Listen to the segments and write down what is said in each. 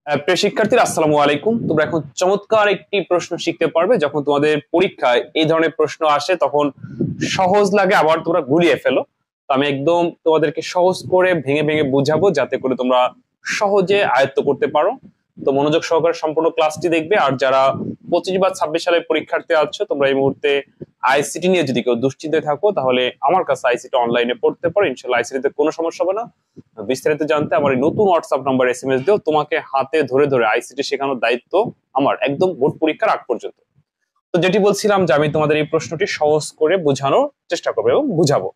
প্রিয় শিক্ষার্থীরা, আসসালামু আলাইকুম। তোমরা এখন চমৎকার একটি প্রশ্ন শিখতে পারবে। যখন তোমাদের পরীক্ষায় এই ধরনের প্রশ্ন আসে তখন সহজ লাগে, আবার তোমরা গুলিয়ে ফেলো। তো আমি একদম তোমাদেরকে সহজ করে ভেঙে ভেঙে বুঝাবো, যাতে করে তোমরা সহজে আয়ত্ত করতে পারো। তো মনোযোগ সহকারে সম্পূর্ণ ক্লাসটি দেখবে। আর যারা 25 বা 26 সালের পরীক্ষার্থী আছো, তোমরা এই মুহূর্তে আইসিটি নিয়ে যদি কেউ দুশ্চিন্তায় থাকো, তাহলে আমার কাছে আইসিটি অনলাইনে পড়তে পারো। ইনশাল্লাহ আইসিটিতে কোনো সমস্যা হবে না। বিস্তারিত জানতে আমার এই নতুন হোয়াটসঅ্যাপ নাম্বার এসএমএস দিও। তোমাকে হাতে ধরে ধরে আইসিটি শেখানোর দায়িত্ব আমার, একদম বোর্ড পরীক্ষার আগ পর্যন্ত। তো যেটি বলছিলাম যে আমি তোমাদের এই প্রশ্নটি সহজ করে বোঝানোর চেষ্টা করবো এবং বুঝাবো।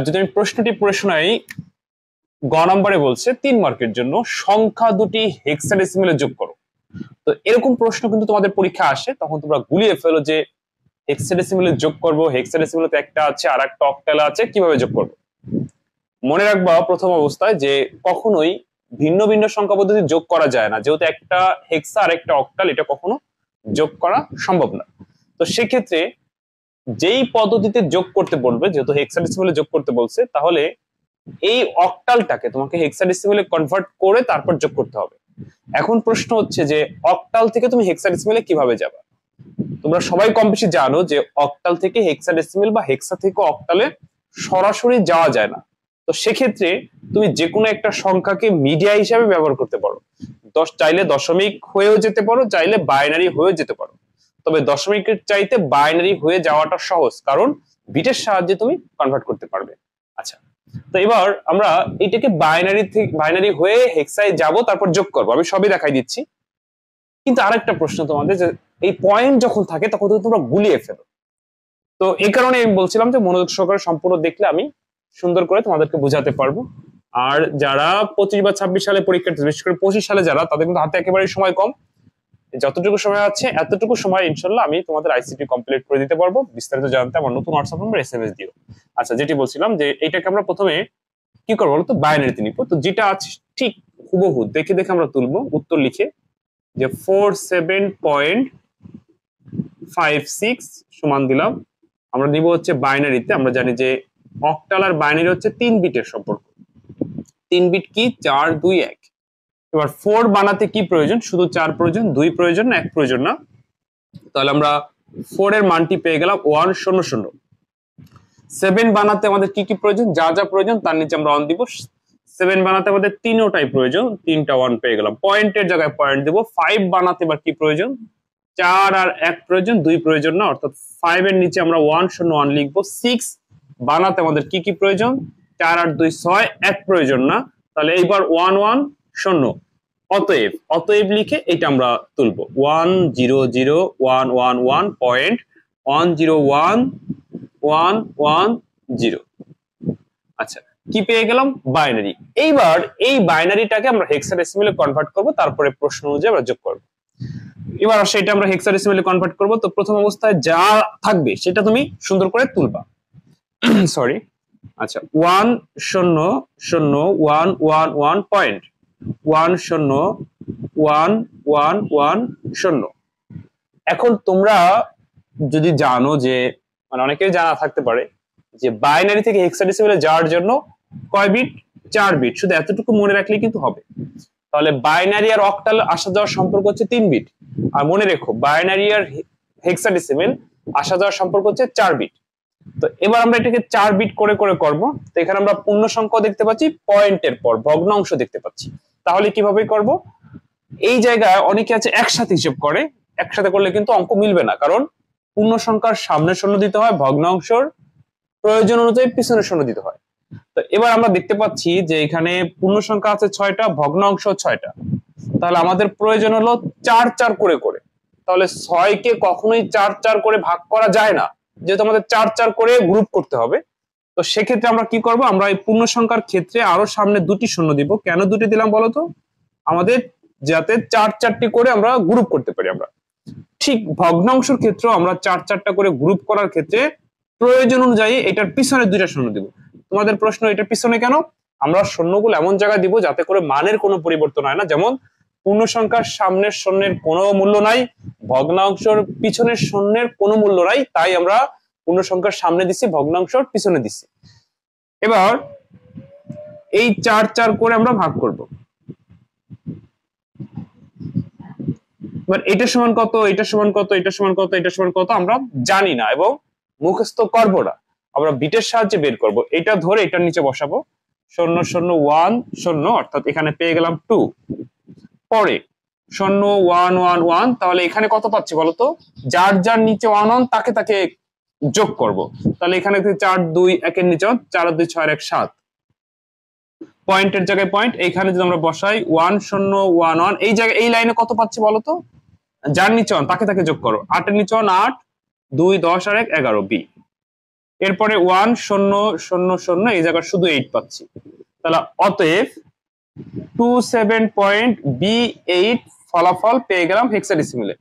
যদি আমি প্রশ্নটি পড়ে শোনাই, গ নম্বরে বলছে 3 মার্কের জন্য সংখ্যা দুটি হেক্সাডেসিমেলে যোগ করো। তো এরকম প্রশ্ন কিন্তু তোমাদের পরীক্ষা আসে, তখন তোমরা গুলিয়ে ফেলো যে হেক্সাডেসিমেলে যোগ করবো, হেক্সাডেসিমেলে তো একটা আছে আর একটা অক্টাল আছে, কিভাবে যোগ করবো। মনে রাখবা প্রথম অবস্থায় যে কখনোই ভিন্ন ভিন্ন সংখ্যা পদ্ধতি যোগ করা যায় না, যেহেতু একটা হেক্সা আর একটা অক্টাল, এটা কখনো যোগ করা সম্ভব না। তো সেক্ষেত্রে যেই পদ্ধতিতে যোগ করতে বলবে, যেহেতু হেক্সাডেসিমেলে যোগ করতে বলছে, তাহলে এই অক্টালটাকে তোমাকে হেক্সাডেসিমেলে কনভার্ট করে তারপর যোগ করতে হবে। এখন প্রশ্ন হচ্ছে যে অক্টাল থেকে তুমি হেক্সাডেসিমেলে কিভাবে যাবে। তোমরা সবাই কম বেশি জানো যে অক্টাল থেকে হেক্সাডেসিমেল বা হেক্সা থেকে অক্টালে সরাসরি যাওয়া যায় না। তো সেক্ষেত্রে তুমি যে কোনো একটা সংখ্যাকে মিডিয়া হিসাবে ব্যবহার করতে পারো। চাইলে দশমিক হয়েও যেতে পারো, চাইলে বাইনারি হয়েও যেতে পারো। তবে দশমিকের চাইতে বাইনারি হয়ে যাওয়াটা সহজ, কারণ বিটের সাহায্যে তুমি কনভার্ট করতে পারবে। আচ্ছা, তো এবার আমরা এটাকে বাইনারি থেকে বাইনারি হয়ে হেক্সায় যাব, তারপর যোগ করবো। আমি সবই দেখাই দিচ্ছি। কিন্তু আরেকটা প্রশ্ন তোমাদের, যে এই পয়েন্ট যখন থাকে তখন তোমরা গুলিয়ে ফেলো। তো এই কারণে আমি বলছিলাম যে মনোযোগ সহকারে সম্পূর্ণ দেখলে আমি সুন্দর করে তোমাদেরকে বোঝাতে পারবো। আর যারা 25 বা 26 সালে পরীক্ষার্থী, বিশেষ করে 25 সালে যারা, তাদের কিন্তু হাতে একেবারে সময় কম। যতটুকু সময় আছে এতটুকু সময় ইনশাল্লাহ আমি তোমাদের আইসিটি কমপ্লিট করে দিতে পারবো। বিস্তারিত জানতে আমার নতুন হোয়াটসঅ্যাপ নম্বর এসএমএস দিও। আচ্ছা, যেটি বলছিলাম যে এইটাকে আমরা প্রথমে কি করবো বলতো, বাইনারিতে নিব। তো যেটা আছে ঠিক হুবহু দেখে দেখে আমরা তুলবো উত্তর লিখে, যে 47.56 সমান দিলাম। আমরা নিব হচ্ছে বাইনারিতে। আমরা জানি যে অক্টাল আর বাইনারি হচ্ছে 3 বিটের সম্পর্ক। 3 বিট কি, 4 2 1। এবার 4 বানাতে কি প্রয়োজন, শুধু 4 প্রয়োজন, 2 প্রয়োজন না, 1 প্রয়োজন না। তাহলে আমরা 4 এর মানটি পেয়ে গেলাম 100। 7 বানাতে আমাদের কি কি প্রয়োজন, যা যা প্রয়োজন তার নিচে আমরা 1 দিব। 7 বানাতে আমাদের তিনোটাই প্রয়োজন, 3টা 1 পেয়ে গেলাম, পয়েন্টের জায়গায় পয়েন্ট দেব। 5 বানাতে এবার কি প্রয়োজন, 4 আর 1 প্রয়োজন, 2 প্রয়োজন না, অর্থাৎ 5 এর নিচে আমরা 101 লিখবো। 6 বানাতে আমাদের কি কি প্রয়োজন, 4 আর 2 6, 1 প্রয়োজন না, তাহলে এইবার 110। অতএব অতএব লিখে এটা আমরা তুলবো 100.111.101.110। আচ্ছা, কি পেয়ে গেলাম, বাইনারি। এইবার এই বাইনারিটাকে আমরা হেক্সাডেসিমেলে কনভার্ট করব, তারপরে প্রশ্ন অনুযায়ী আমরা যোগ করব। এবার সেটা আমরা হেক্সাডেসিমেলে কনভার্ট করব। তো প্রথম অবস্থায় যা থাকবে সেটা তুমি সুন্দর করে তুলবা। সরি, আচ্ছা, 100.111.10110। এখন তোমরা যদি জানো যে, মানে অনেকেই জানা থাকতে পারে যে বাইনারি থেকে হেক্সাডেসিমেলে যাওয়ার জন্য কয় বিট, 4 বিট। শুধু এতটুকু মনে রাখলে কিন্তু হবে। তাহলে বাইনারি আর অক্টাল আসা যাওয়ার সম্পর্ক হচ্ছে 3 বিট। আর মনে রেখো, বাইনারি আর হেক্সাডেসিমেল আসা যাওয়ার সম্পর্ক হচ্ছে 4 বিট। তো এবার আমরা এটাকে 4 বিট করে করে করব। তো এখানে আমরা পূর্ণ সংখ্যা দেখতে পাচ্ছি, পয়েন্টের পর ভগ্নাংশ দেখতে পাচ্ছি। তাহলে কিভাবে করব, এই জায়গায় অনেকে আছে একসাথে হিসেব করে। একসাথে করলে কিন্তু অঙ্ক মিলবে না, কারণ পূর্ণ সংখ্যার সামনে শূন্য দিতে হয়, ভগ্নাংশর প্রয়োজন অনুযায়ী পিছনে শূন্য দিতে হয়। তো এবার আমরা দেখতে পাচ্ছি যে এখানে পূর্ণ সংখ্যা আছে 6টা, ভগ্নাংশ 6টা। তাহলে আমাদের প্রয়োজন হলো 4 4 করে করে। তাহলে 6 কে কখনোই 4 4 করে ভাগ করা যায় না, যেহেতু আমাদের 4 4 করে গ্রুপ করতে হবে। তো সেক্ষেত্রে আমরা কি করব, আমরা এই পূর্ণ সংখ্যার ক্ষেত্রে আরো সামনে 2টি শূন্য দিব। কেন 2টি দিলাম বলতো, আমাদের যাতে 4 4টি করে আমরা গ্রুপ করতে পারি। আমরা ঠিক ভগ্নাংশের ক্ষেত্রে আমরা 4 4টা করে গ্রুপ করার ক্ষেত্রে প্রয়োজন অনুযায়ী এটার পিছনে 2টা শূন্য দিব। তোমাদের প্রশ্ন, এটার পিছনে কেন, আমরা শূন্যগুলো এমন জায়গায় দিব যাতে করে মানের কোনো পরিবর্তন হয় না। যেমন পূর্ণ সংখ্যার সামনের শূন্যের কোনো মূল্য নাই, ভগ্নাংশের পিছনের শূন্যের কোনো মূল্য নাই, তাই আমরা পূর্ণ সংখ্যার সামনে দিছি, ভগ্নাংশের পিছনে দিছি। এবার এই 4 4 করে আমরা ভাগ করব। এবার এটা সমান কত, এটা সমান কত, এটা সমান কত, এটা সমান কত আমরা জানি না এবং মুখস্থ করবো না, আমরা বিটের সাহায্যে বের করব। এটা ধরে এটার নিচে বসাবো, 0 0 1 0, অর্থাৎ এখানে পেয়ে গেলাম 2। পরে 0 1 1 1, তাহলে এখানে কত পাচ্ছি বলতো, যার যার নিচে 1 1 তাকে তাকে যোগ করব। তাহলে এখানে 4 2 1 এর নিচে 4 2 6 1 7, পয়েন্টের জায়গায় পয়েন্ট, এইখানে যদি আমরা বসাই 1 0 1 1, এই জায়গায় এই লাইনে কত পাচ্ছি বলতো, যার নিচে 1 তাকে তাকে যোগ করো, 8 এর নিচে 8, 2 10 আর 1 11 বি। এরপরে 1 0 0 0, এই জায়গায় শুধু 8 পাচ্ছি। তাহলে অতএব 27.B8 ফলাফল পেয়ে গেলাম হেক্সাডেসিমেলে।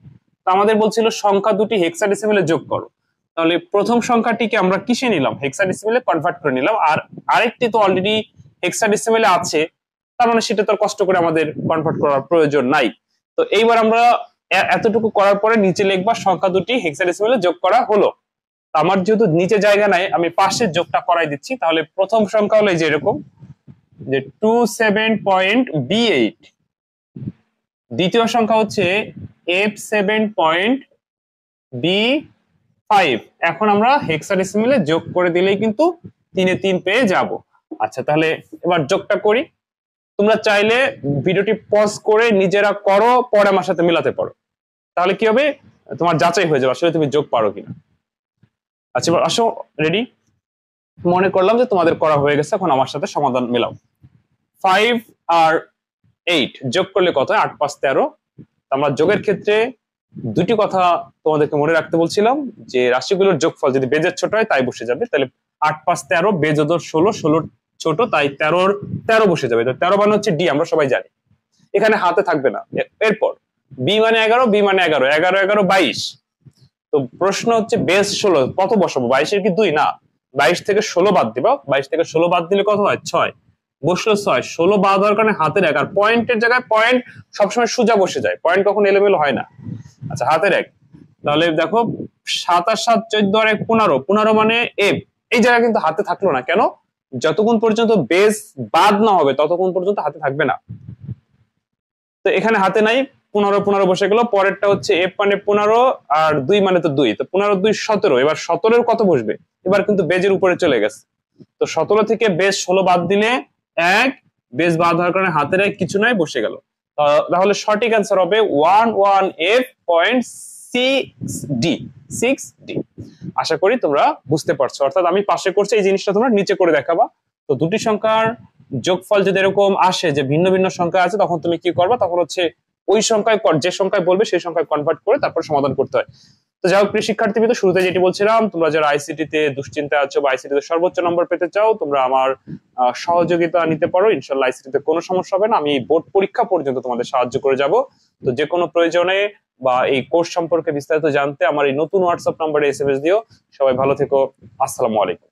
তো আমাদের বলছিল সংখ্যা দুটি হেক্সাডেসিমেলে যোগ করো, তাহলে প্রথম সংখ্যাটিকে আমরা কিসে নিলাম, হেক্সাডেসিমেলে কনভার্ট করে নিলাম, আর আরেকটি তো অলরেডি হেক্সাডেসিমেলে আছে, তার মানে সেটা তো কষ্ট করে আমাদের কনভার্ট করার প্রয়োজন নাই। তো এইবার আমরা এতটুকু করার পরে নিচে লিখবা সংখ্যা দুটি হেক্সাডেসিমেলে যোগ করা হলো। আমার যেহেতু নিচে জায়গা নাই, আমি পাশের যোগটা করাই দিচ্ছি। তাহলে প্রথম সংখ্যা হলো এই যে এরকম, যে 27.B8, দ্বিতীয় সংখ্যা হচ্ছে F7.B5। এখন আমরা হেক্সাডেসিমেলে যোগ করে দিলেই কিন্তু 3 এ 3 পেয়ে যাব। আচ্ছা, তাহলে এবার যোগটা করি। তোমরা চাইলে ভিডিওটি পজ করে নিজেরা করো, পরে আমার সাথে মিলাতে পারো, তাহলে কি হবে, তোমার যাচাই হয়ে যাবে আসলে তুমি যোগ পারো কিনা। আচ্ছা, এবার আসো, রেডি? মনে করলাম যে তোমাদের করা হয়ে গেছে, এখন আমার সাথে সমাধান মেলাও। 5 আর 8 যোগ করলে কত হয়, 8 5 13। আমরা যোগের ক্ষেত্রে দুটি কথা তোমাদেরকে মনে রাখতে বলছিলাম, যে রাশিগুলোর যোগফল যদি বেজের ছোট হয় তাই বসে যাবে। তাহলে 8 5 13, বেজ 16, 16 ছোট তাই 13 13 বসে যাবে। তো 13 মানে হচ্ছে ডি, আমরা সবাই জানি, এখানে হাতে থাকবে না। এরপর বি মানে 11, বি মানে 11, 11 11 22। তো প্রশ্ন হচ্ছে বেজ 16 কত বসাবো, 22 এর কি 2 না, 22 থেকে 16 বাদ দিবা, 22 থেকে 16 বাদ দিলে কত হয় 6, বসলো 6, 16 বাদ হওয়ার কারণে হাতের 1, আর পয়েন্টের জায়গায় পয়েন্ট সবসময় সোজা বসে যায়, পয়েন্ট কখন এলোমেলো হয় না। আচ্ছা, হাতের 1, তাহলে দেখো 7 আর 7 14 আর 1 15, 15 মানে এফ, এই জায়গায় কিন্তু হাতে থাকলো না, কেন, যতক্ষণ পর্যন্ত বেজ বাদ না হবে ততক্ষণ পর্যন্ত হাতে থাকবে না। তো এখানে হাতে নাই, 15 15 বসে গেল। পরেরটা হচ্ছে এফ মানে 15 আর 2 মানে তো 2, তো 15 2 17, এবার 17 এর কত বসবে, এবার কিন্তু বেজের উপরে চলে গেছে। তো 17 থেকে বেজ 16 বাদ দিলে 1, বেজ বাদ হওয়ার কারণে হাতের 1 কিছু নাই, বসে গেল। তাহলে সঠিক অ্যান্সার হবে 11F.6D, 6D। আশা করি তোমরা বুঝতে পারছো, অর্থাৎ আমি পাশে করছি, এই জিনিসটা তোমরা নিচে করে দেখাবা। তো দুটি সংখ্যার যোগফল যদি এরকম আসে যে ভিন্ন ভিন্ন সংখ্যা আছে, তখন তুমি কি করবা, তখন হচ্ছে ওই সংখ্যায়, যে সংখ্যায় বলবে সেই সংখ্যায় কনভার্ট করে তারপর সমাধান করতে হয়। তো যাই হোক, প্রিয় শিক্ষার্থীবৃন্দ, শুরুতে যেটি বলছিলাম, তোমরা যারা আইসিটি তে দুশ্চিন্তায় আছো বা আইসিটি তে সর্বোচ্চ নম্বর পেতে চাও, তোমরা আমার সহযোগিতা নিতে পারো। ইনশাআল্লাহ আইসিটি তে কোনো সমস্যা হবে না, আমি বোর্ড পরীক্ষা পর্যন্ত তোমাদের সাহায্য করে যাব। তো যে কোনো প্রয়োজনে বা এই কোর্স সম্পর্কে বিস্তারিত জানতে আমার এই নতুন হোয়াটসঅ্যাপ নম্বরে এসএমএস দিও। সবাই ভালো থেকো, আসসালামু আলাইকুম।